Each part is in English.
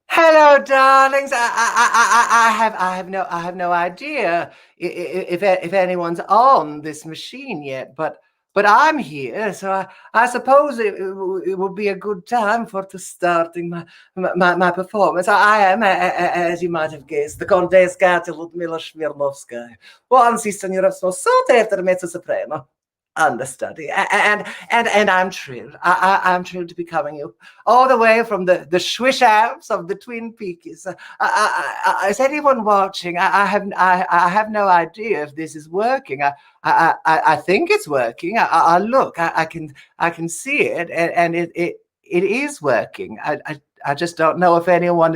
Hello, darlings. I have no idea if anyone's on this machine yet, but I'm here, so I suppose it would be a good time for to starting my performance. I am, as you might have guessed, the Countess Katy Smirnoff-Skyy. One signora sono sotto after mezzo soprano. Understudy, and I'm thrilled. I'm thrilled to be coming you all the way from the swish Alps of the Twin Peaks. Is anyone watching? I have no idea if this is working. I think it's working. I look. I can see it, and it is working. I just don't know if anyone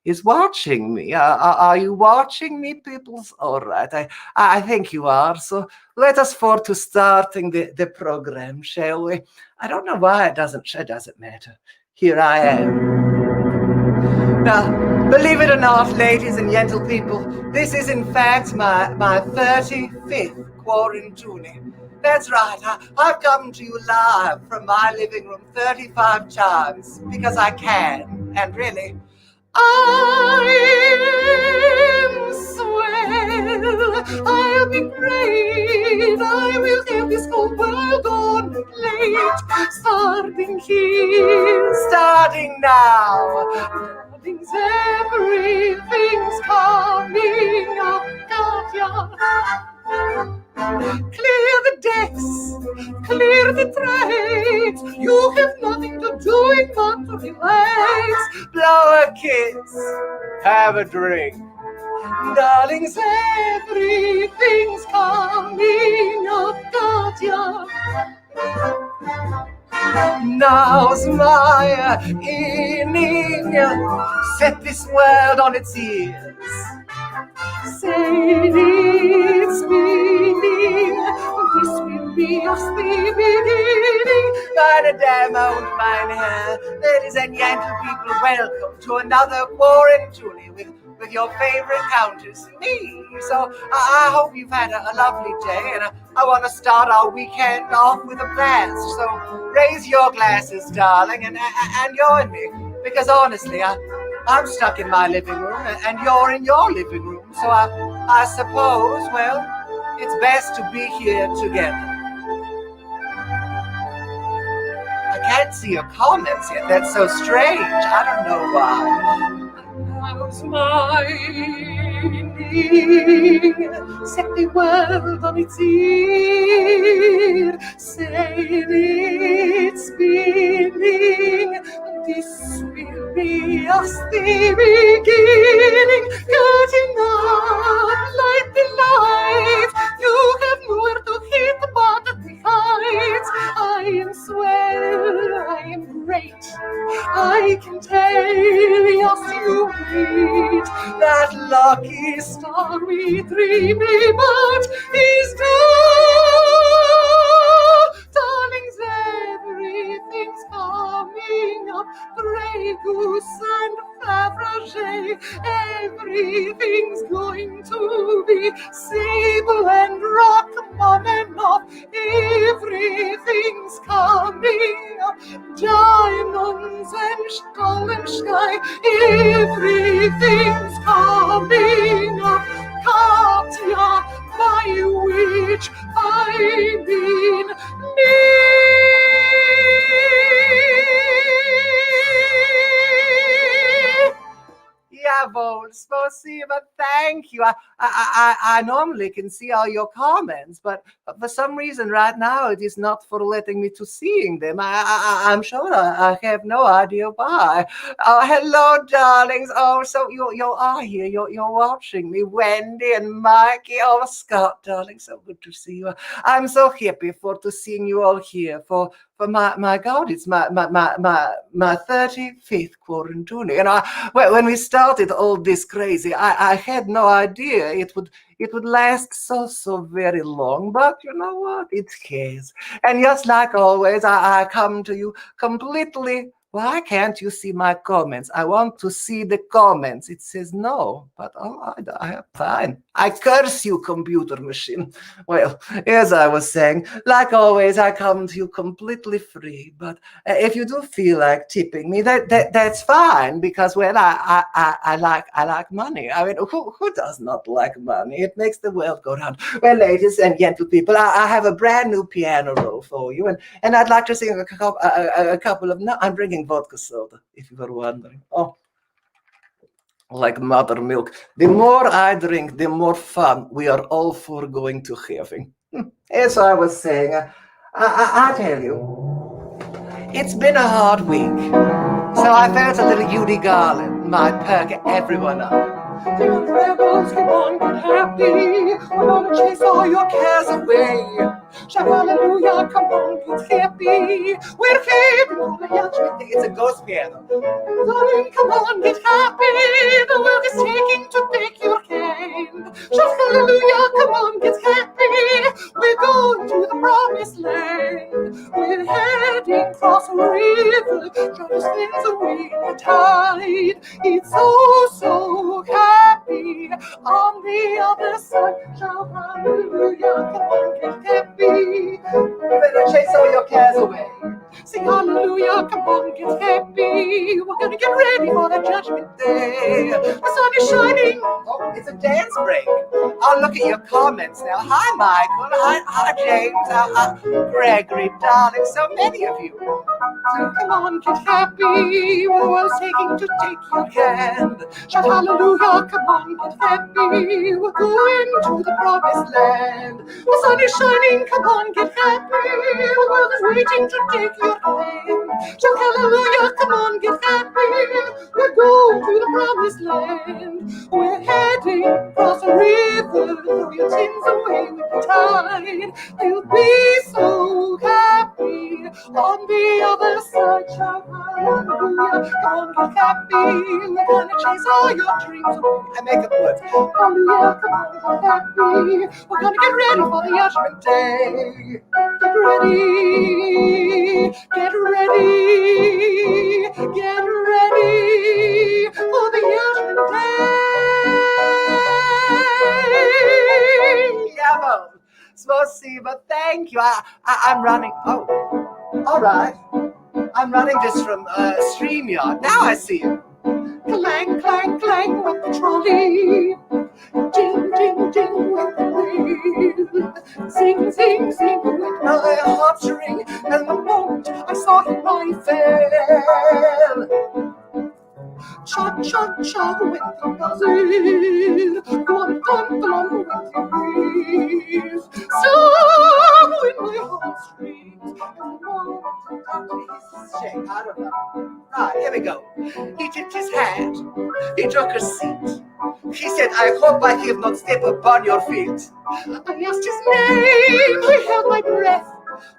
is watching me. Are you watching me, peoples? All right. I think you are. So let us forth to starting the program, shall we? I don't know why it doesn't matter. Here I am. Now, believe it or not, ladies and gentle people, this is in fact my 35th Quaran-Tuni. That's right, I've come to you live from my living room 35 times because I can, and really, I am swell, I'll be great, I will have this whole world on the plate, starting here, starting now. Darlings, everything's coming up, Katya. Clear the decks, clear the tracks. You have nothing to do it but to relax. Blow a kiss, have a drink. Darlings, everything's coming up, Katya. Now's my inning. Set this world on its ears. Say it's meaning, this will be just the beginning. Meine Damen und meine Herren, ladies and gentle people, welcome to another Quaran-Tuni with your favorite Countess, me. So I hope you've had a lovely day, and I want to start our weekend off with a blast. So raise your glasses, darling, and join me, because honestly, I'm stuck in my living room, and you're in your living room. So I suppose, well, it's best to be here together. I can't see your comments yet. That's so strange. I don't know why. How's my evening? Set the world on its ear. Say it's spinning. This will be us the beginning. Cutting up, light the light. You have nowhere to hit but at the heights. I am swell, I am great. I can tell yes you meet that lucky star we dream about is true. Darlings, everything's coming up. Grey goose and Fabergé, everything's going to be sable and Rachmaninoff. Everything's coming up. Diamonds and Stollenstein, everything's coming up. Katya, by which I mean me. Jawohl, spasiba, thank you. I normally can see all your comments, but for some reason right now it is not for letting me to seeing them. I'm sure I have no idea why. Oh, hello, darlings. Oh, so you are here. You're watching me, Wendy and Mikey. Oh, Scott, darling, so good to see you. I'm so happy for to seeing you all here for my God, it's my 35th Quaran-Tuni. And when we started all this crazy, I had no idea it would last so very long. But you know what? It has. And just like always, I come to you completely Why can't you see my comments? I want to see the comments. It says no, but fine. I curse you, computer machine. Well, as I was saying, like always, I come to you completely free. But if you do feel like tipping me, that's fine, because well, I like money. I mean, who does not like money? It makes the world go round. Well, ladies and gentle people, I have a brand new piano roll for you, and I'd like to sing a couple of. No, I'm bringing vodka soda, if you were wondering. Oh, like mother milk. The more I drink, the more fun we are all for going to having. As I was saying, I tell you, it's been a hard week. So I felt a little Judy Garland might perk everyone up. The rebels keep on get happy. We're gonna chase all your cares away. Shout hallelujah, come on, get happy. We're happy, it's a ghost piano. Darling, come on, get happy. The world is taking to take your hand. Shout hallelujah, come on, get happy. We're going to the promised land. We're heading across a river, trying to spin away the tide. It's so happy on the other side. Shout hallelujah, come on, get happy. You better chase all your cares away. Sing hallelujah, come on, get happy. We're gonna get ready for the judgment day. The sun is shining. Oh, it's a dance break. Oh, look at your comments now. Hi, Michael. Hi, James. Hi, Gregory, darling. So many of you. So come on, get happy. The world's taking to take your hand. Shout hallelujah, come on, get happy. We're going to the promised land. The sun is shining, come on, get happy. The world is waiting to take your hand. Shout hallelujah, come on, get happy. We're going to the promised land. We're heading across a river, throw your sins away with the tide. You'll be so happy on the other side. Shout hallelujah, come on, get happy. We're gonna chase all your dreams away. I make up words. Hallelujah, come on, get happy. We're gonna get ready for the judgment day. Get ready, get ready, get ready for the judgment day. Jawohl. Spasiba, thank you. I'm running. Oh, all right. I'm running this from StreamYard. Now I see you. Clang, clang, clang with the trolley. Ding, ding, ding with the wheel. Sing, sing, sing with my heartstring. And the moment I saw him, I fell. Chug, chug, chug with the buzzing. Glum, glum, glum with the wheels. Song with my heartstrings. And the moment shake, I don't know. Right, here we go. He tipped his hat. He took a seat. He said, I hope I have not stepped upon your feet. I asked his name. I held my breath.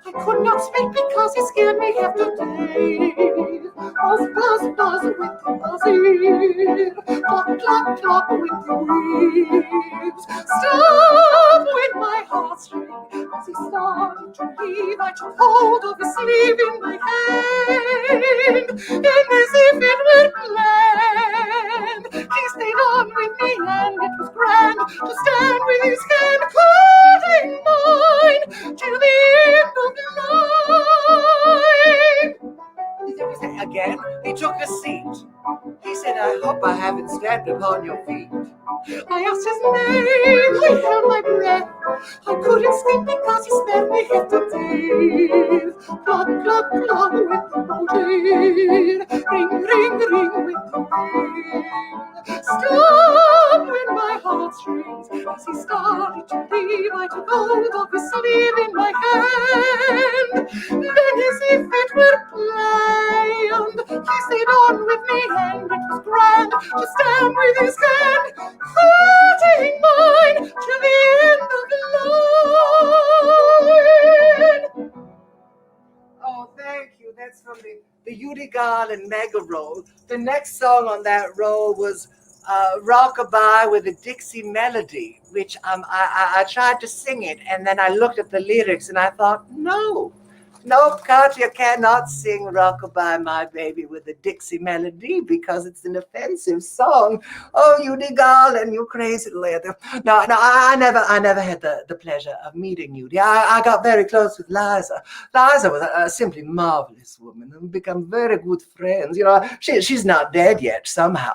I could not speak because he scared me half to death. Buzz, buzz, buzz with the buzzing. Clock, clock, clock with the waves. Stop with my heartstring. As he started to leave, I took hold of his sleeve in my hand. And as if it were planned, he stayed on with me and it was grand to stand with his hand holding mine till the end of the line. Again, he took a seat. He said, I hope I haven't stepped upon your feet. I asked his name, I held my breath. I couldn't speak because he spared me half to death. Cluck, cluck, cluck with the mountain. Ring, ring, ring with the wind. Stop with my heartstrings. As he started to leave, I took hold of his sleeve in my hand. Then as if it were planned, he stayed on with me and it was grand to stand with his hand holding mine till the end of the line. Oh, thank you. That's from the Judy Garland mega roll. The next song on that roll was Rockabye with a Dixie Melody, which I tried to sing it, and then I looked at the lyrics and I thought, no, No, Katya cannot sing Rockabye My Baby with a Dixie melody because it's an offensive song. Oh, you Garland, you crazy lady. No, I never had the pleasure of meeting you. I got very close with Liza. Liza was a simply marvelous woman and become very good friends. She's not dead yet somehow.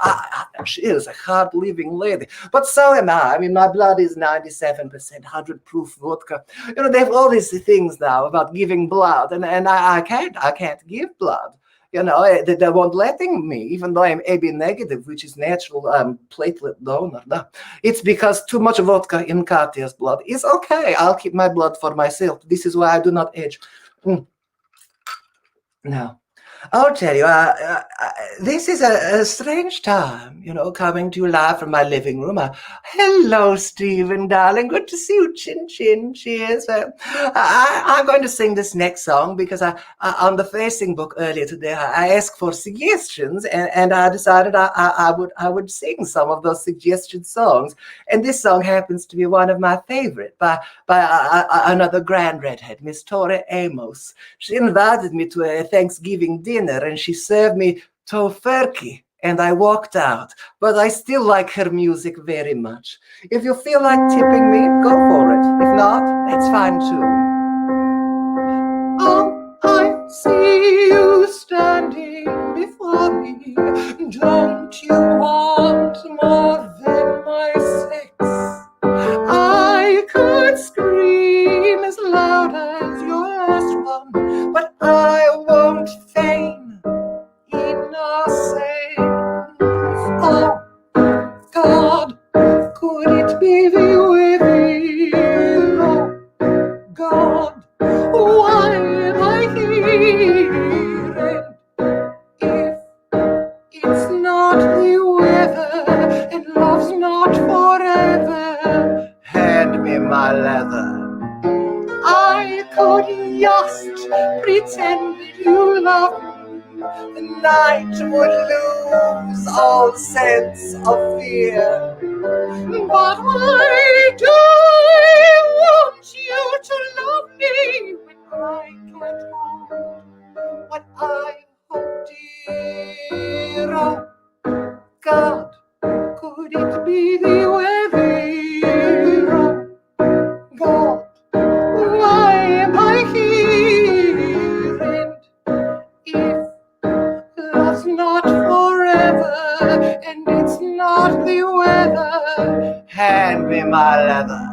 She is a hard-living lady, but so am I. I mean, my blood is 97% 100-proof vodka. They have all these things now about giving blood, and I can't give blood. They won't letting me, even though I'm AB negative, which is natural platelet donor. No, it's because too much vodka in Katya's blood is okay. I'll keep my blood for myself. This is why I do not age. Now, I'll tell you, this is a strange time, coming to you live from my living room. Hello, Stephen, darling. Good to see you. Chin, chin. Cheers. I'm going to sing this next song because on the facing book earlier today, I asked for suggestions, and I decided I would sing some of those suggested songs. And this song happens to be one of my favorite by another grand redhead, Miss Tori Amos. She invited me to a Thanksgiving dinner, and she served me tofurkey, and I walked out. But I still like her music very much. If you feel like tipping me, go for it. If not, that's fine too. Oh, I see you standing before me. Don't you want more than my sex? I could scream as loud as your last one, but I won't feign innocence. Oh, God, could it be the weather? Oh, God, why am I here? And if it's not the weather and love's not forever, hand me my leather. I could just pretend that you love me. The night would lose all sense of fear. But why do I want you to love me when I can't hold what I hold dear? Oh, God, could it be the weather? Oh, God, why am I here? And if love's not forever and it's not the weather, hand me my leather.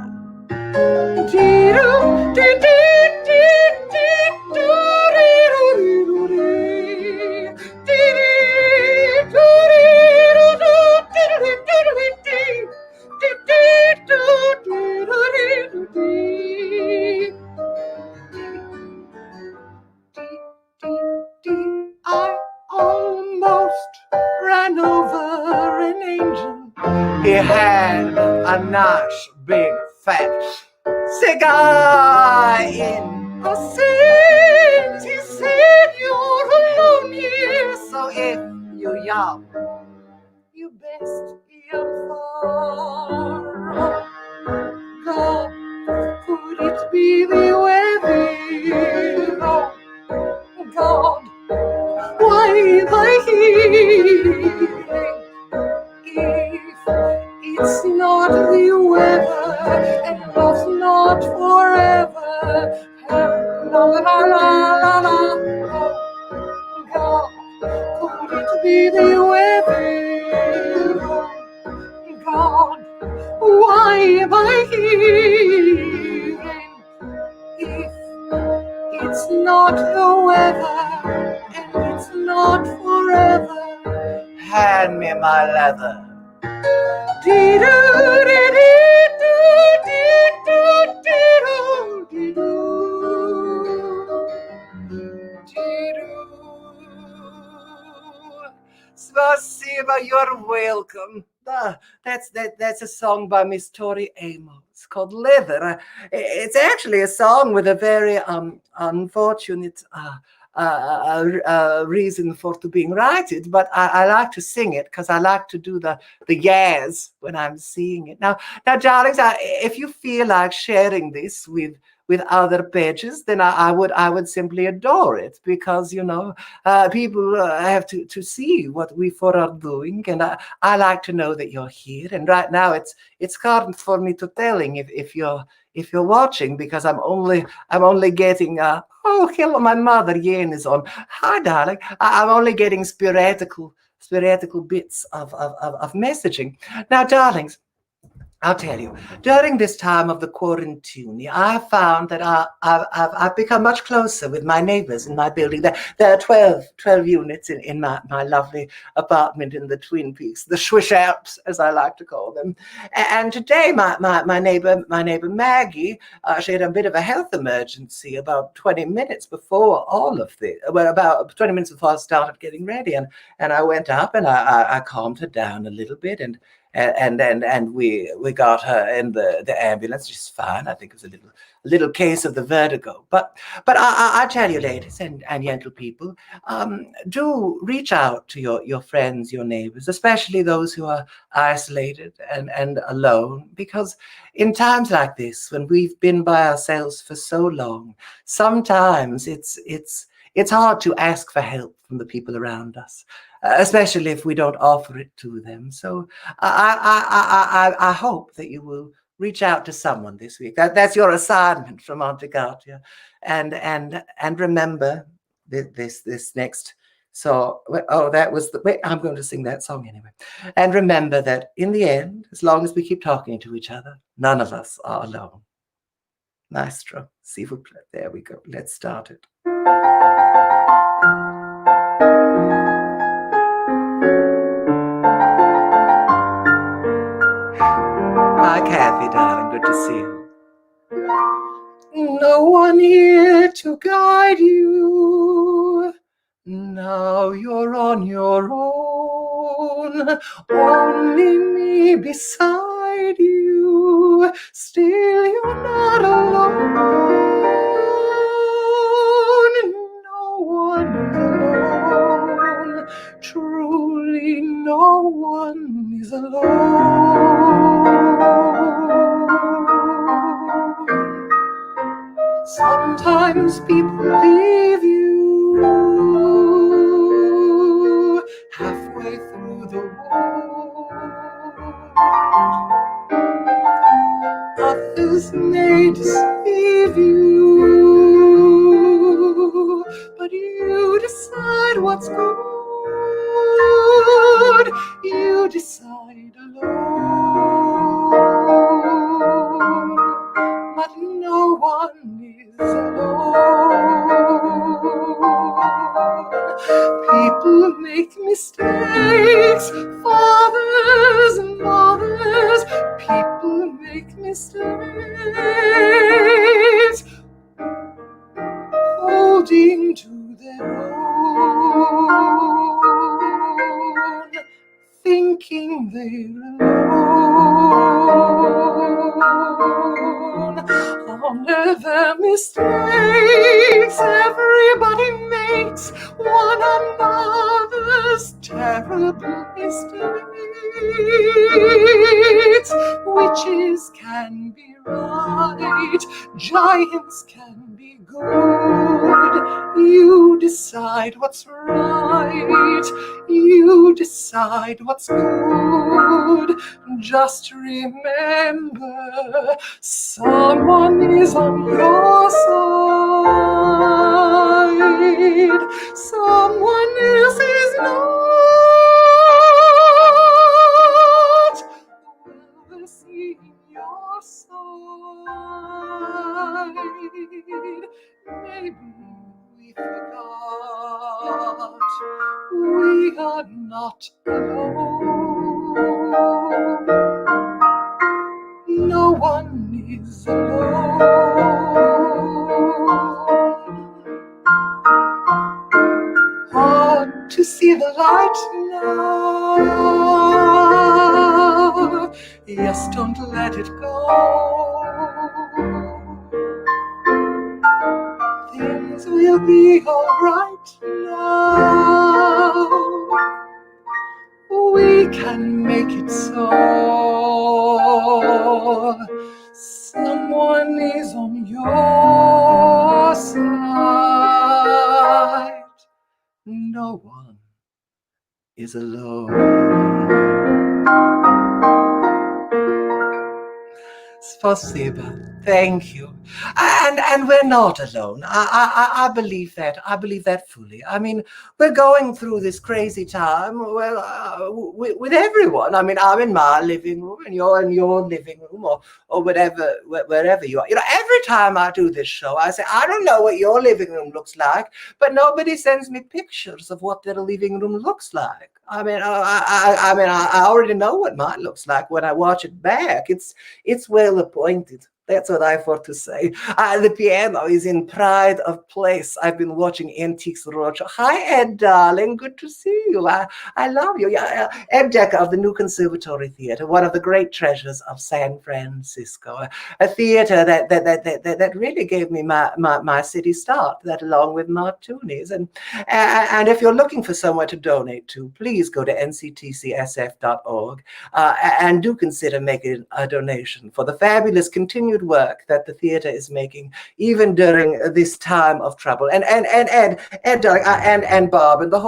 I almost ran over an angel. He had a nice big fat cigar in a sense. He said you're alone here, so if you young, you best young far. Oh, God, could it be the weather? Oh, God, why am I here? If it's not the weather and love's not forever, la la la la la. Oh, God, could it be the weather? Oh, God, why am I here? If it's not the weather and it's not forever, hand me my leather. Spasiba, you're welcome. That's a song by Miss Tori Amos called Leather. It's actually a song with a very unfortunate reason for to being written, but I like to sing it because I like to do the yes when I'm singing it. Now, darlings, if you feel like sharing this with with other pages, then I would simply adore it, because people have to see what we four are doing, and I like to know that you're here. And right now it's hard for me to telling if you're watching, because I'm only getting oh, hello, my mother Yen is on. Hi, darling. I'm only getting sporadical bits of messaging. Now, darlings, I'll tell you, during this time of the Quaran-Tuni, I found that I've become much closer with my neighbors in my building. There are 12 units in my lovely apartment in the Twin Peaks, the Swish Alps, as I like to call them. And today, my neighbor Maggie, she had a bit of a health emergency about 20 minutes before all of this. Well, about 20 minutes before I started getting ready. And I went up and I calmed her down a little bit, and we got her in the ambulance just fine. I think it was a little case of the vertigo. But I tell you, ladies and gentle people, do reach out to your friends, your neighbors, especially those who are isolated and alone, because in times like this, when we've been by ourselves for so long, sometimes it's hard to ask for help from the people around us, especially if we don't offer it to them. So I hope that you will reach out to someone this week. That's your assignment from Auntie Katia, and remember this next. So that was wait. I'm going to sing that song anyway. And remember that in the end, as long as we keep talking to each other, none of us are alone. Maestro, s'il vous plaît. There we go. Let's start it. Hi, Kathy, darling. Good to see you. No one here to guide you. Now you're on your own. Only me beside you. Still you're not alone. No one is alone. Truly no one is alone. Sometimes people leave you halfway through the road. Others may deceive you, but you decide what's good. You decide alone, but no one is alone. People make mistakes, fathers and mothers. People make mistakes, holding to their own, thinking they're alone. Honor the mistakes everybody makes, one another's terrible mistakes. Witches can be right, giants can be good. You decide what's right, you decide what's good. Just remember, someone is on your side, someone else is not. Will see your side. Maybe we forgot we are not alone. No one is alone. Hard to see the light now. Yes, don't let it go. Things will be all right now. We can make it so. Someone is on your side. No one is alone. Spasiba. Thank you. And we're not alone. I believe that. I believe that fully. I mean, we're going through this crazy time, well, with everyone. I mean, I'm in my living room and you're in your living room or whatever, wherever you are. You know, every time I do this show, I say, I don't know what your living room looks like, but nobody sends me pictures of what their living room looks like. I mean, I already know what mine looks like when I watch it back. It's well appointed. That's what I thought to say. The piano is in pride of place. I've been watching Antiques Roadshow. Hi, Ed, darling. Good to see you. I love you. Yeah, Ed Decker of the New Conservatory Theater, one of the great treasures of San Francisco. A theater that really gave me my city start, that along with Martuni's. And if you're looking for somewhere to donate to, please go to nctcsf.org and do consider making a donation for the fabulous continued work that the theater is making, even during this time of trouble. And Ed, and Bob, and the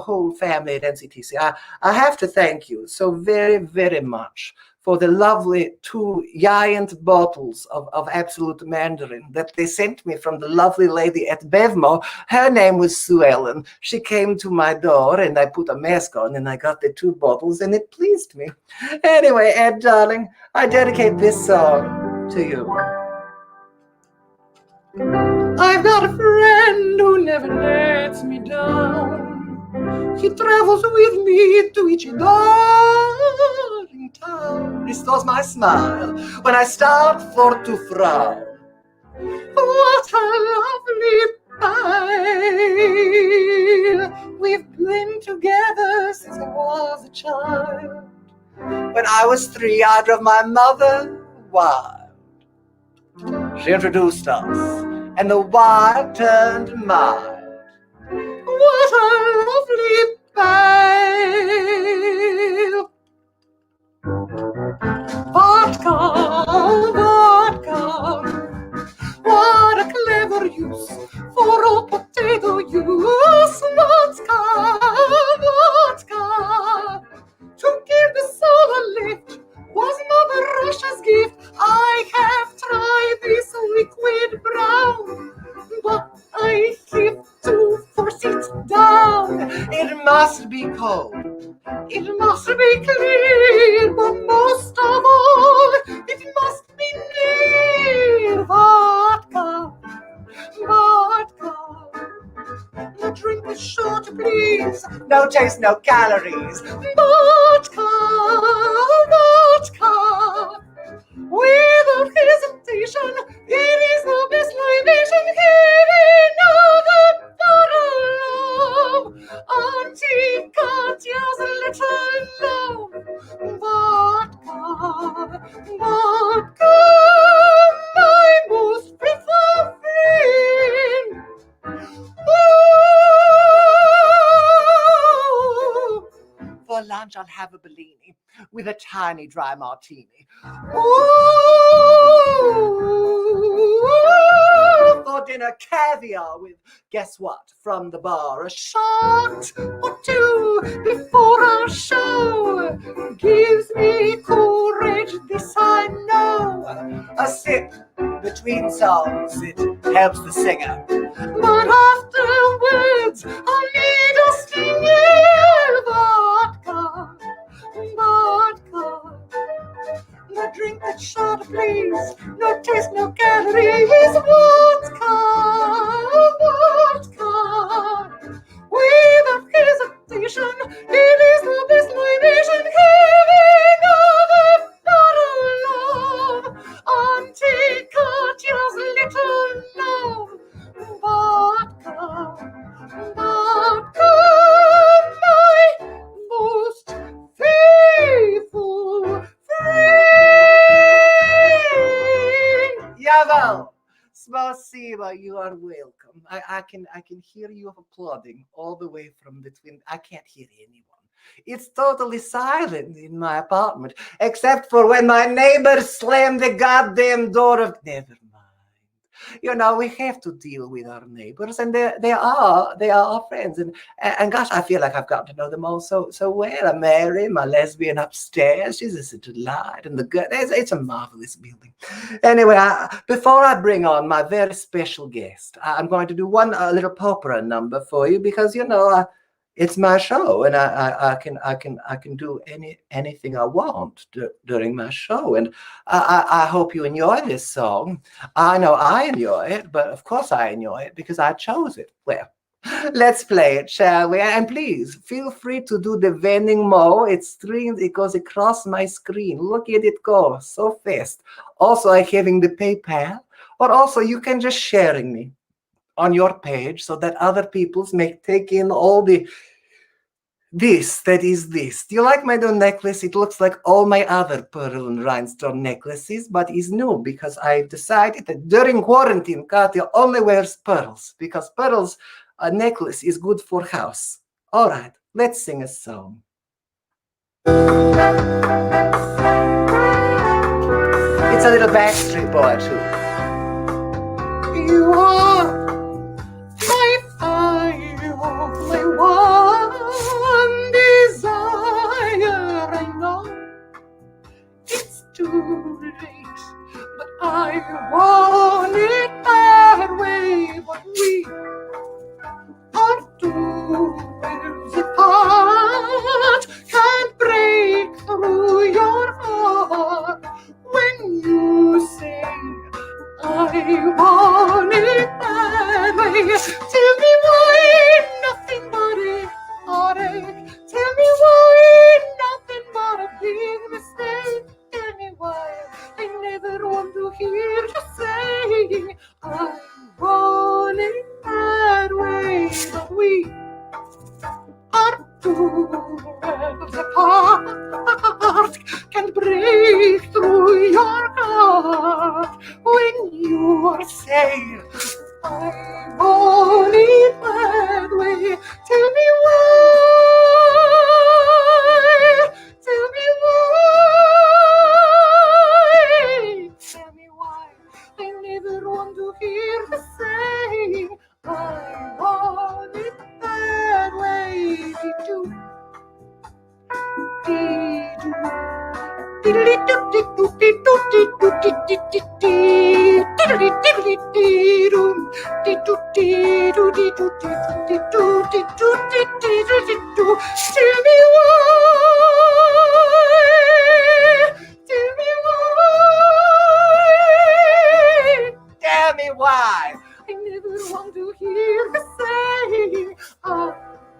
whole family at NCTC, I have to thank you so very, very much for the lovely 2 giant bottles of Absolute Mandarin that they sent me from the lovely lady at Bevmo. Her name was Sue Ellen. She came to my door and I put a mask on and I got the 2 bottles and it pleased me. Anyway, Ed, darling, I dedicate this song to you. I've got a friend who never lets me down. He travels with me to each darling town. Restores my smile when I start for to frown. What a lovely pile. We've been together since I was a child. When I was 3, I drove my mother wild. She introduced us, and the wild turned mild. What a lovely pile! Vodka, vodka, what a clever use for a potato juice. Vodka, vodka, to give the soul a lift was Mother Russia's gift. I have tried this liquid brown, but I have to force it down. It must be cold. It must be clear, but most of all, it must be near. Vodka, vodka. The drink is sure to please. No taste, no calories. Vodka, vodka. Without hesitation, it is the best libation. Giving another bottle of Auntie Katya's little love. Vodka, vodka, my most faithful friend. Ooh. For lunch, I'll have a Bellini with a tiny dry martini. Ooh. For dinner, caviar with, guess what, from the bar, a shot or 2 before our show. Gives me courage, this I know. A sip between songs, it helps the singer. But afterwards, I'll need a stinger. Vodka, vodka. The drink that's sure to please. No taste, no calories. Vodka, vodka. Without hesitation, it is the best libation. Giving another bottle of Auntie Katya's little love. Vodka, vodka, my most faithful friend. Jawohl. Spasiba, you are welcome. I can hear you applauding all the way from the twin. I can't hear anyone. It's totally silent in my apartment, except for when my neighbors slam the goddamn door of. Never mind. we have to deal with our neighbors, and they are our friends, and gosh, I feel like I've gotten to know them all so well. Mary, my lesbian upstairs, she's a delight, and the girl, it's a marvelous building. Anyway, before I bring on my very special guest, I'm going to do one little opera number for you, because it's my show, and I can do anything I want during my show, and I hope you enjoy this song. I know I enjoy it, but of course I enjoy it because I chose it. Well, let's play it, shall we? And please feel free to do the vending mo. It goes across my screen. Look at it go so fast. Also, I'm having the PayPal, or also you can just sharing me on your page so that other peoples may take in all the that is this. Do you like my new necklace? It looks like all my other pearl and rhinestone necklaces, but it's new because I decided that during quarantine, Katya only wears pearls, because pearls, a necklace is good for house. All right, let's sing a song. It's a little Backstreet Boy too. You are my fire, my one desire. I know it's too late, but I want it that way. But we are 2 worlds apart, can't break through your heart when you say I want it that way. Tell me why nothing but a heartache. Tell me why nothing but a big mistake. Tell me why I never want to hear you saying I want it that way. But we are 2 worlds apart, can break through your heart when you are saying I want it that way. Tell me why. Tell me why. Tell me why I never want to hear you saying I want it that way. Tell me why I never want to hear you saying I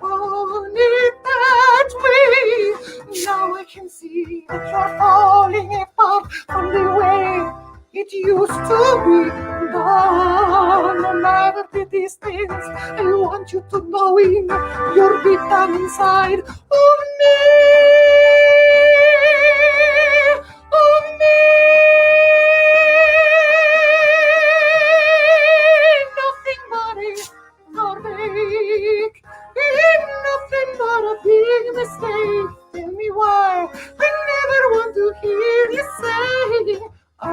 want it that way. Now I can see that you're falling apart from the way it used to be. No matter the distance, I want you to know in you're deep down inside of me. Of me. Nothing but a heartache, nothing but a big mistake. Tell me why I never want to hear you saying I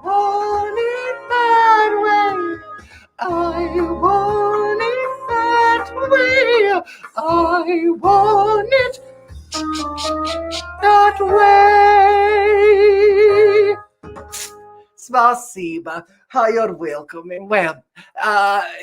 want it that way. I want it that way. I want it that way. Spasiba. How you're welcome. Well,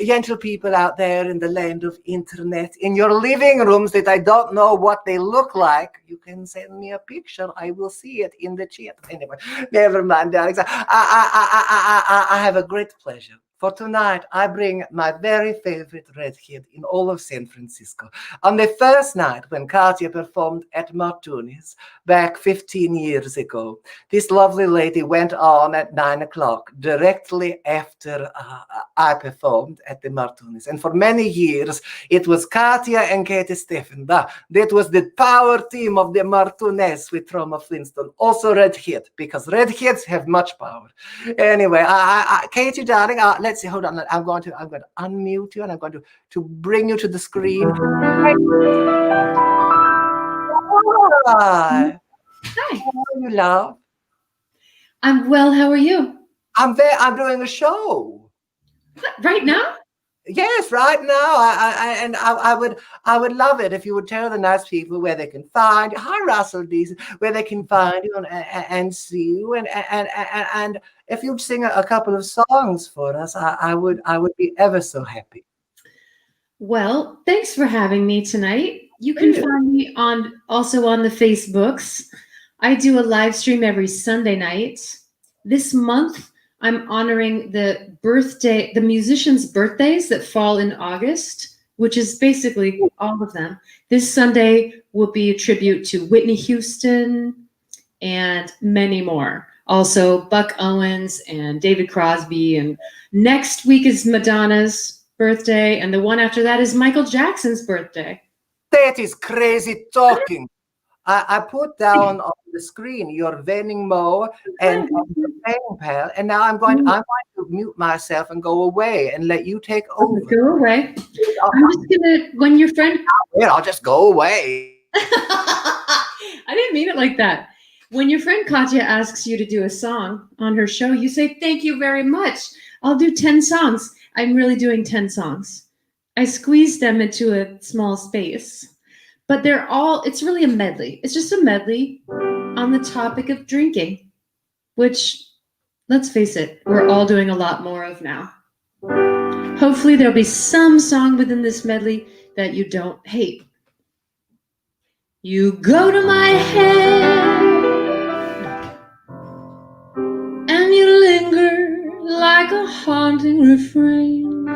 gentle people out there in the land of internet, in your living rooms that I don't know what they look like, you can send me a picture. I will see it in the chat. Anyway, never mind, Alex. I have a great pleasure. For tonight, I bring my very favorite redhead in all of San Francisco. On the first night when Katya performed at Martuni's back 15 years ago, this lovely lady went on at 9 o'clock, directly after I performed at the Martuni's. And for many years, it was Katya and Katy Stephan. That was the power team of the Martuni's with Trauma Flintstone. Also redhead, because redheads have much power. Anyway, Katy, darling, let's see. Hold on. I'm going to unmute you, and I'm going to bring you to the screen. Hi. Hi. How are you, love? I'm well. How are you? I'm doing a show. Right now? Yes, right now. I would love it if you would tell the nice people where they can find you. Hi, Russell Deason, where they can find you and see you, and if you'd sing a couple of songs for us, I would be ever so happy. Well, thanks for having me tonight. You can find me also on the Facebooks. I do a live stream every Sunday night. This month, I'm honoring the musicians' birthdays that fall in August, which is basically all of them. This Sunday will be a tribute to Whitney Houston and many more. Also, Buck Owens and David Crosby. And next week is Madonna's birthday, and the one after that is Michael Jackson's birthday. That is crazy talking. I put down on the screen your Venmo and your PayPal, and now I'm going to mute myself and go away and let you take over. Go away. I'm just gonna when your friend. I'll just go away. I didn't mean it like that. When your friend Katya asks you to do a song on her show, you say, "Thank you very much. I'll do 10 songs." I'm really doing 10 songs. I squeezed them into a small space. But it's really a medley. It's just a medley on the topic of drinking, which, let's face it, we're all doing a lot more of now. Hopefully there'll be some song within this medley that you don't hate. You go to my head and you linger like a haunting refrain.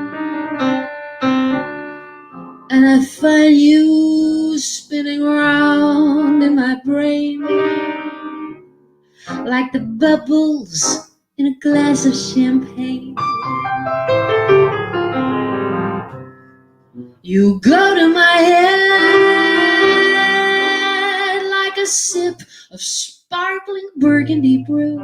And I find you spinning around in my brain like the bubbles in a glass of champagne. You go to my head like a sip of sparkling burgundy brew.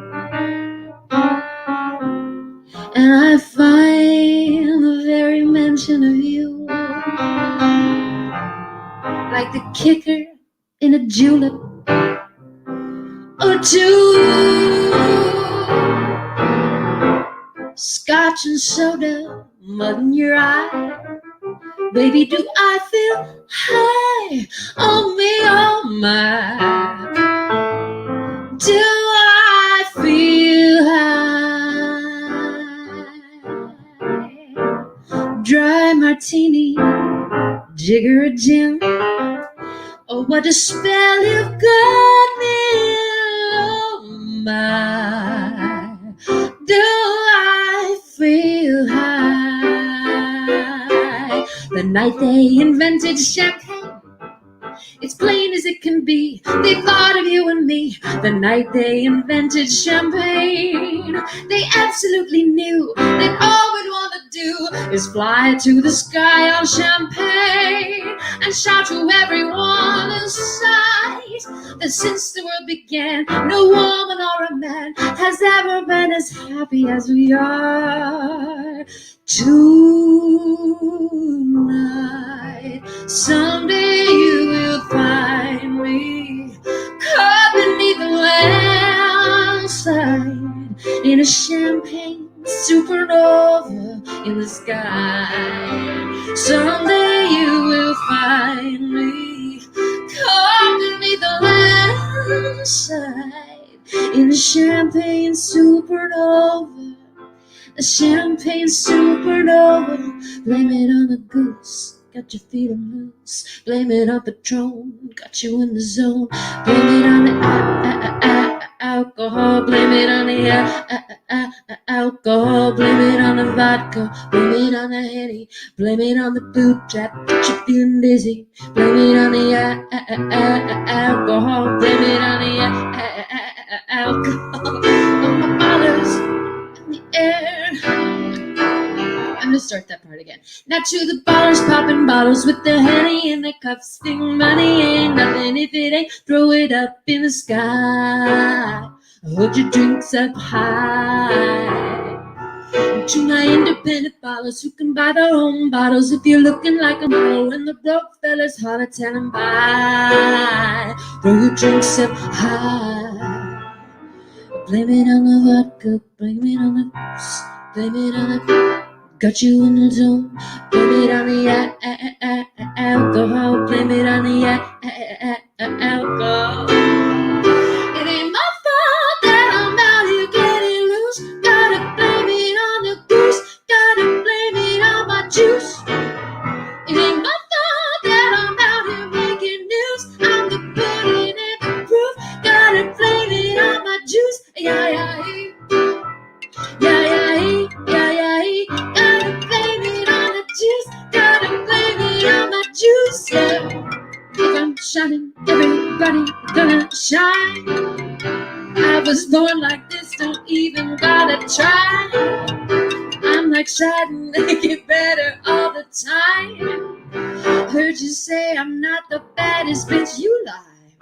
And I find the very mention of you like the kicker in a julep or two. Scotch and soda, mud in your eye. Baby, do I feel high? Oh me, oh my. Do I feel high? Dry martini, jigger a gin. Oh, what a spell you've got me in, oh my. Do I feel high? The night they invented champagne, it's plain as it can be, they thought of you and me. The night they invented champagne, they absolutely knew that all we'd want to do is fly to the sky on champagne and shout to everyone in sight that since the world began, no woman or a man has ever been as happy as we are tonight. Someday you will find me caught beneath the landside in a champagne supernova in the sky. Someday you will find me caught beneath the landside in a champagne supernova. A champagne supernova. Blame it on the goose, got your feeling loose. Blame it on Patron, got you in the zone. Blame it on the alcohol. Blame it on the alcohol. Blame it on the vodka. Blame it on the Henny. Blame it on the boot trap, got you feeling dizzy. Blame it on the alcohol. Blame it on the alcohol. On my bottles in the air. I'm gonna start that part again. Now to the ballers popping bottles with the Henny in their cups. Think money ain't nothing if it ain't. Throw it up in the sky. Hold your drinks up high. To my independent ballers who can buy their own bottles. If you're looking like a model and the broke fellas holler, tell them bye. Throw your drinks up high. Blame it on the vodka, blame it on the goose, blame it on the got you in the zone. Blame it on the alcohol. Blame it on the alcohol. It ain't my fault that I'm out here getting loose. Gotta blame it on the goose. Gotta blame it on my juice. It ain't my fault that I'm out here making news. I'm the pudding and the proof. Gotta blame it on my juice. Yeah, yeah, yeah, yeah, yeah, yeah. Gotta blame it on the juice. Gotta blame it on my juice. Yeah. If I'm shining, everybody gonna shine. I was born like this, don't even gotta try. I'm like shot and make it better all the time. Heard you say I'm not the baddest bitch, you lie.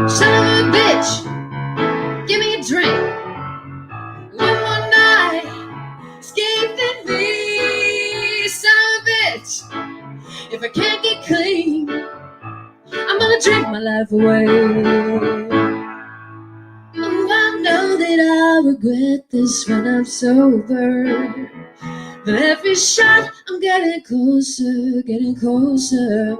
Son of a bitch, give me a drink. One more night, escaping me. Son of a bitch, if I can't get clean, I'm gonna drink my life away. Oh, I know that I'll regret this when I'm sober. But every shot, I'm getting closer, getting closer.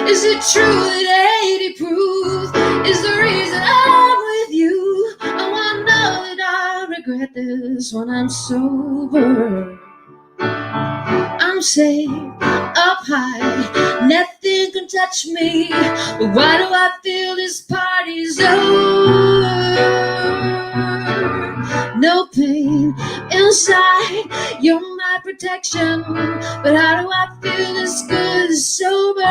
Is it true that 80 proof is the reason I'm with you? Oh, I know that I'll regret this when I'm sober. I'm safe up high, nothing can touch me. But why do I feel this party's over? No pain inside, you're my protection. But how do I feel this good sober?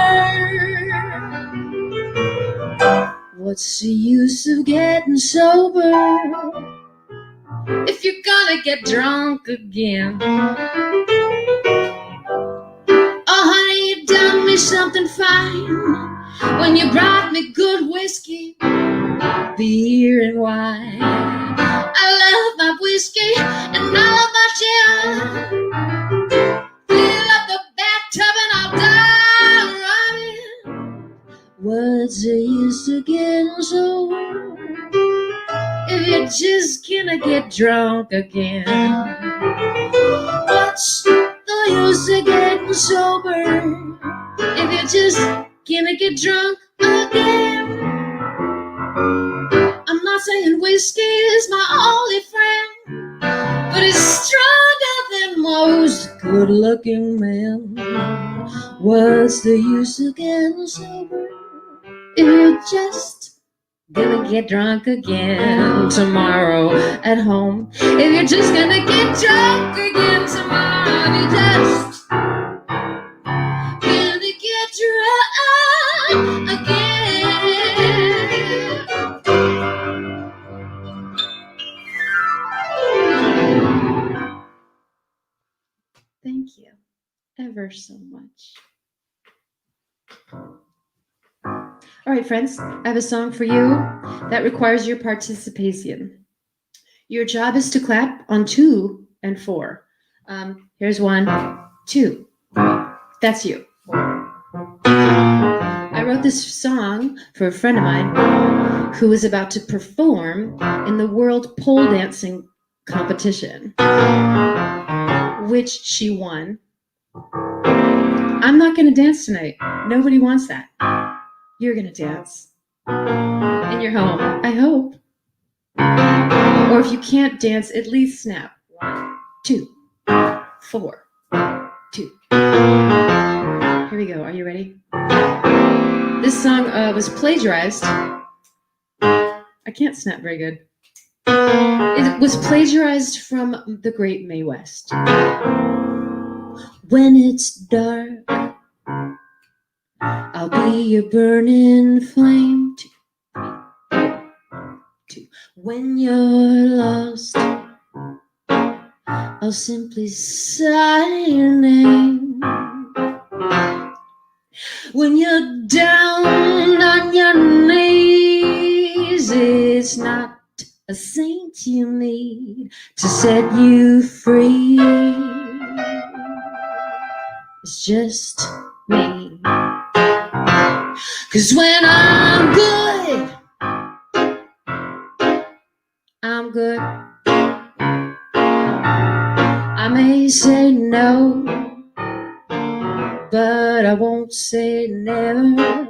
What's the use of getting sober if you're gonna get drunk again? Oh, honey, you done me something fine when you brought me good whiskey, beer, and wine. I love my whiskey and I love my gin. Fill up the bathtub and I'll die running. What's the use of getting sober if you're just gonna get drunk again? What's the use of getting sober if you're just gonna get drunk again? I'm not saying whiskey is my only friend, but it's stronger than most good-looking men. What's the use of getting sober if you're just gonna get drunk again tomorrow at home? If you're just gonna get drunk again tomorrow, if you're just gonna get drunk again. Thank you ever so much. All right, friends, I have a song for you that requires your participation. Your job is to clap on 2 and 4. Here's 1, 2, 3. That's you. I wrote this song for a friend of mine who was about to perform in the World Pole Dancing Competition, which she won. I'm not going to dance tonight. Nobody wants that. You're going to dance in your home, I hope. Or if you can't dance, at least snap. 1, 2, 4, 2. Here we go. Are you ready? This song was plagiarized. I can't snap very good. It was plagiarized from the Great Mae West. When it's dark, I'll be your burning flame. 2, 2. When you're lost, I'll simply sigh your name. When you're down on your knees, it's not a saint you need to set you free. It's just me. 'Cause when I'm good, I'm good. I may say no, but I won't say never.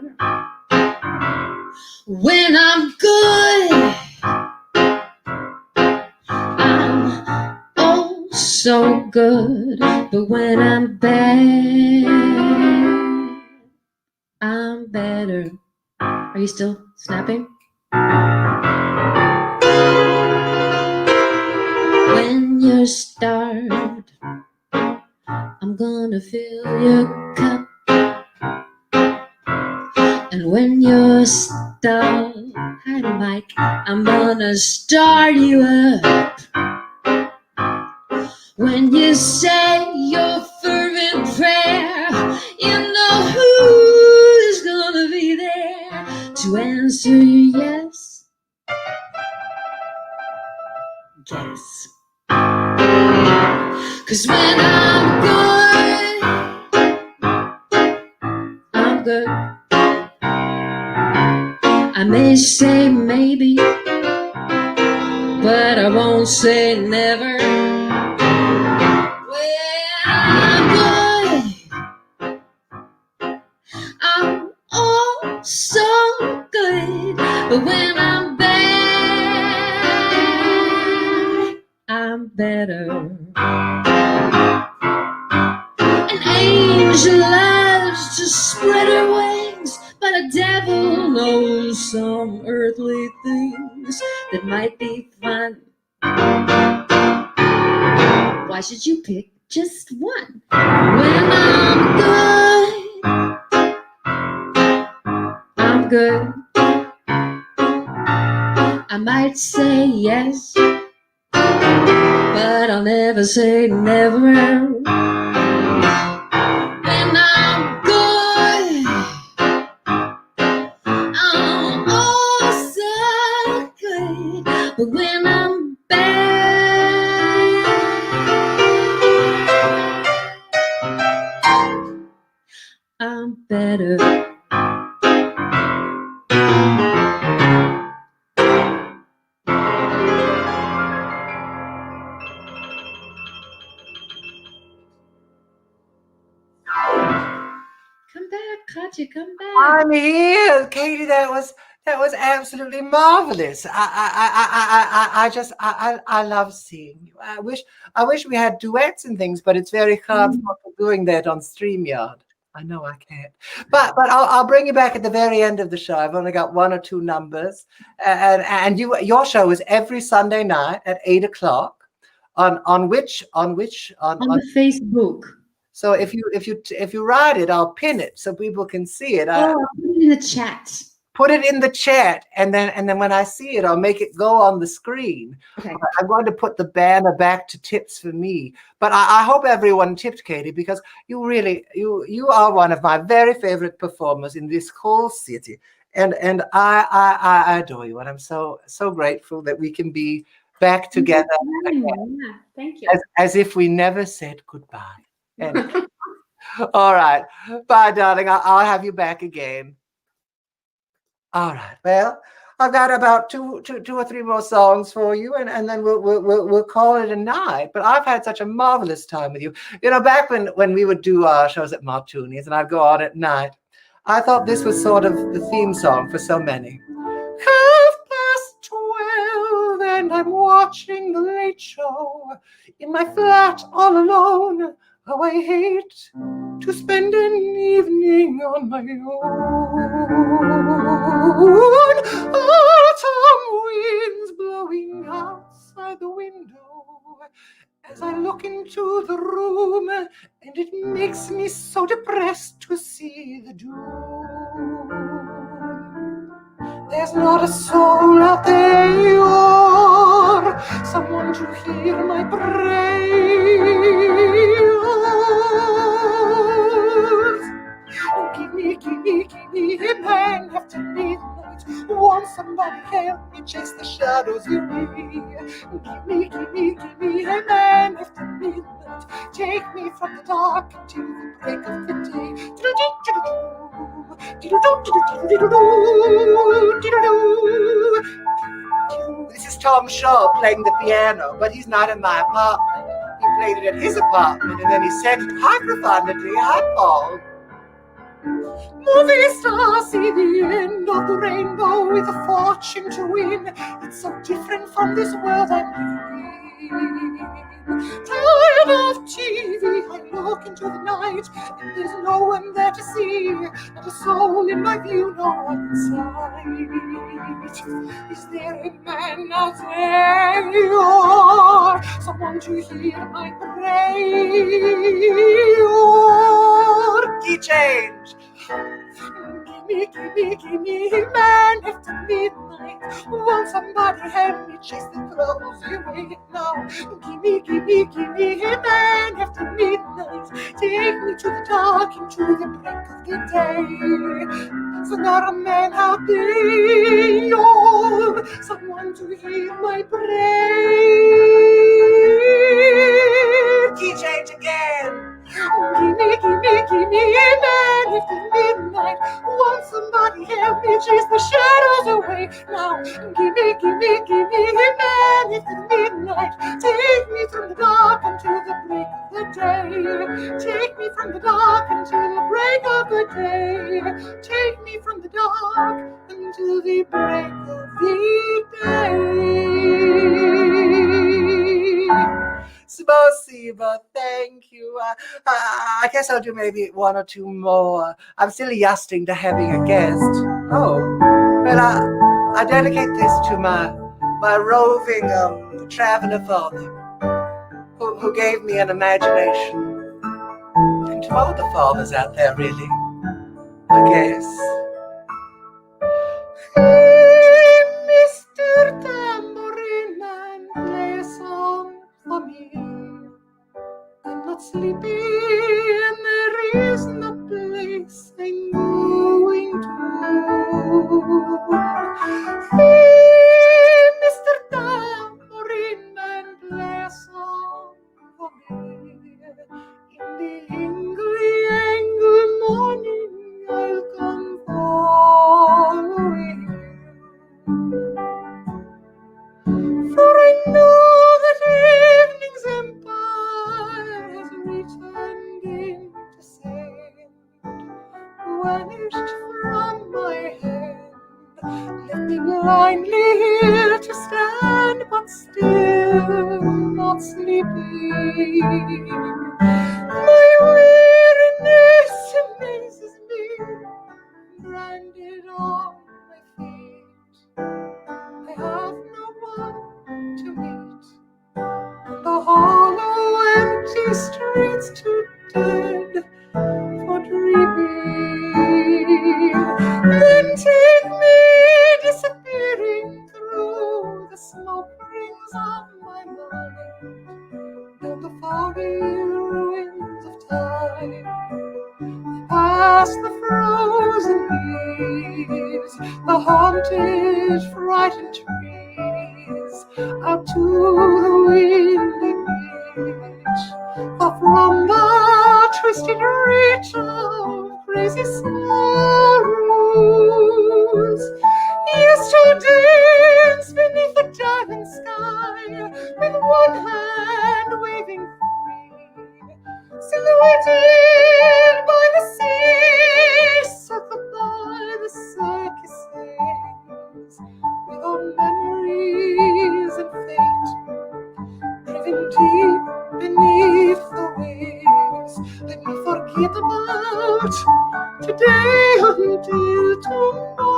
When I'm good, I'm oh so good. But when I'm bad, I'm better. Are you still snapping? When you're starved, I'm gonna fill your cup. And when you're stuck, hi Mike, I'm gonna start you up. When you say your fervent prayer, you know who's gonna be there to answer you yes. Guess. 'Cause when I'm good. I may say maybe, but I won't say never. When I'm good, I'm oh so good. But when I'm bad, I'm better. An angel loves to spread her wings, but a devil knows some earthly things that might be fun. Why should you pick just one? When I'm good. I might say yes, but I'll never say never. When I'm good, I'm oh so good. But when I'm bad, I'm better. Come back, Katya, come back. I'm here, Katy. That was absolutely marvelous. I love seeing you. I wish we had duets and things, but it's very hard for doing that on StreamYard. I know I can't, but I'll bring you back at the very end of the show. I've only got 1 or 2 numbers, and your show is every Sunday night at 8 o'clock. On the Facebook. So if you write it, I'll pin it so people can see it. I'll put it in the chat. Put it in the chat, and then when I see it, I'll make it go on the screen. Okay. I'm going to put the banner back to tips for me. But I hope everyone tipped, Katy, because you really you are one of my very favorite performers in this whole city, and I adore you, and I'm so grateful that we can be back together again, yeah, thank you. as if we never said goodbye. And, all right, bye, darling. I'll have you back again. All right. Well, I've got about two or three more songs for you, and then we'll call it a night. But I've had such a marvelous time with you. You know, back when we would do our shows at Martuni's, and I'd go on at night, I thought this was sort of the theme song for so many. 12:30, and I'm watching the Late Show in my flat all alone. Oh, I hate to spend an evening on my own. Autumn winds blowing outside the window as I look into the room, and it makes me so depressed to see the doom. There's not a soul out there or someone to hear my prayers. Give me a man after midnight. Won't somebody help me chase the shadows away? Give me a man after midnight. Take me from the dark until the break of the day. This is Tom Shaw playing the piano, but he's not in my apartment. He played it at his apartment, and then he said quite profoundly, "Hi, Paul. Movie stars see the end of the rainbow with a fortune to win. It's so different from this world I'm living in. Tired of TV, I look into the night, and there's no one there to see. Not a soul in my view, no one inside. Is there a man out there, or someone to hear my prayer? Key change. Gimme, man after midnight. Won't somebody help me chase the crows away now? Gimme, man after midnight. Take me to the dark, into the break of the day. So not a man out there, or someone to hear my prayer. Key change again. Gimme, man after midnight. Won't somebody help me chase the shadows away now? Gimme, man after midnight. Take me from the dark until the break of the day. Take me from the dark until the break of the day. Take me from the dark until the break of the day. Spasiba, thank you. I guess I'll do maybe one or two more. I'm still adjusting to having a guest. Oh, well, I dedicate this to my roving traveler father, who gave me an imagination, and to all the fathers out there, really, I guess. Hey, Mr. Tambourine Man, play a song for me. I'm not sleepy, and there is no place I'm going to. Hey, Mr. Tambourine Man, play a song for me. In the angry morning, I'll come following you. For I know that evening's empire has returned into sand, vanished from my hand, left me blindly here to stand, but still not sleeping. My weariness amazes me, branded on my feet. I have no one to meet, and the hollow, empty streets too dead for dreaming. Then take me disappearing through the smoke rings of my mind, down the foggy ruins of time. Past the frozen leaves, the haunted, frightened trees, out to the windy beach, far from the twisted reach of crazy sorrows. Used to dance beneath the diamond sky, with one hand waving free, silhouetted by the sea, circled by the circus sands, with our memories and fate, driven deep beneath the waves. Let me forget about today until tomorrow.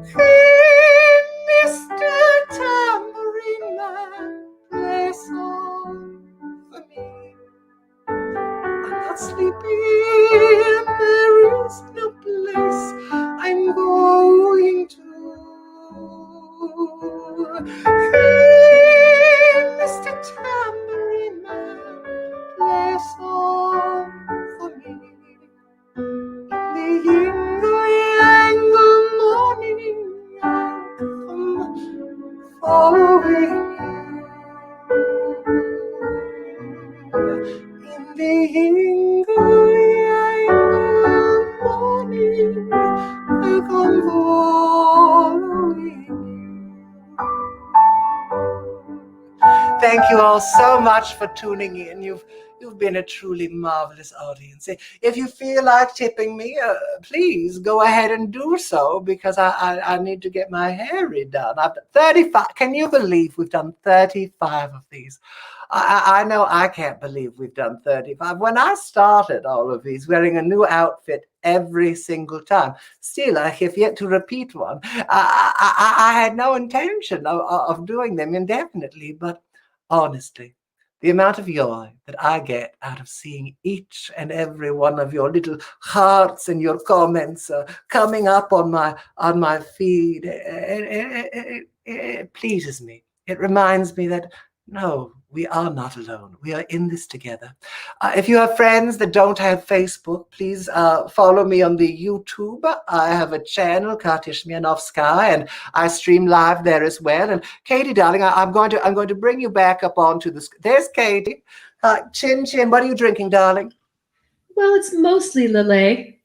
Hey, Mr. Tambourine Man, play a song thank you all so much for tuning in. You've been a truly marvelous audience. If you feel like tipping me, please go ahead and do so, because I need to get my hair redone. I've done 35. Can you believe we've done 35 of these? I know I can't believe we've done 35. When I started all of these, wearing a new outfit every single time, still I have yet to repeat one. I had no intention of doing them indefinitely, but honestly, the amount of joy that I get out of seeing each and every one of your little hearts and your comments coming up on my feed, it pleases me. It reminds me that no, we are not alone. We are in this together. If you have friends that don't have Facebook, please follow me on the YouTube. I have a channel, Katy Smirnoff-Skyy, and I stream live there as well. And Katy, darling, I'm going to bring you back up onto the. There's Katy. Chin Chin, what are you drinking, darling? Well, it's mostly Lillet,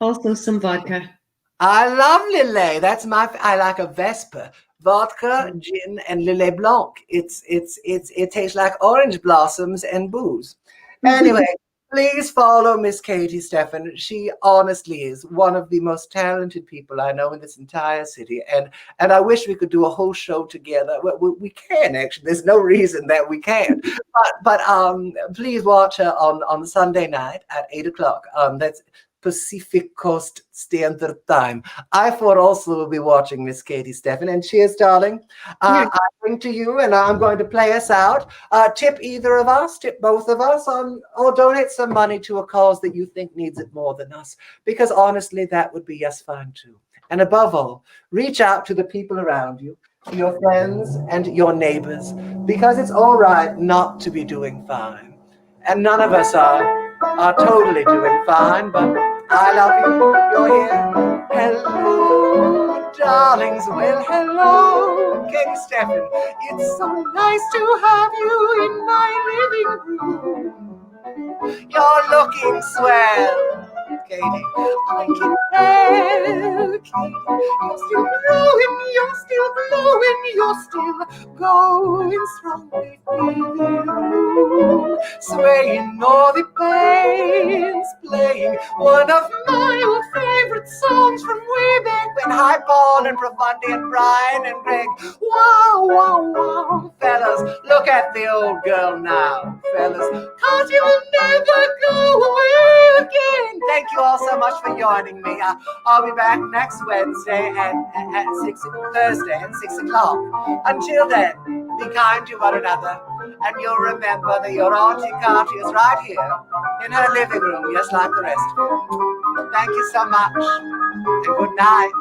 also some vodka. I love Lillet. I like a Vesper. Vodka, gin, and Lillet Blanc. It tastes like orange blossoms and booze. Anyway, please follow Miss Katy Stephan. She honestly is one of the most talented people I know in this entire city. And I wish we could do a whole show together. We can, actually. There's no reason that we can't. But please watch her on Sunday night at 8 o'clock. That's Pacific Coast Standard Time. I for also will be watching Miss Katy Stephan. And cheers, darling. I bring to you, and I'm going to play us out. Tip either of us, tip both of us, or donate some money to a cause that you think needs it more than us. Because honestly, that would be just fine too. And above all, reach out to the people around you, to your friends and your neighbors, because it's all right not to be doing fine. And none of us are totally doing fine, but I love you. You're here. Hello, darlings. Well, hello, Katy Stephan. It's so nice to have you in my living room. You're looking swell, Katy. I can tell, Katy. You're still growing, you're still glowing, you're still going strongly through. Swaying all the pains, playing one of my old favorite songs from way back when. Hi, Paul and Profundi and Brian and Greg. Wow, wow, wow. Fellas, look at the old girl now, fellas, 'cause you'll never go away again. Thank you all so much for joining me. I'll be back next Wednesday at Thursday at 6 o'clock. Until then, be kind to one another, and you'll remember that your Auntie Katy is right here in her living room, just like the rest of you. Thank you so much, and good night.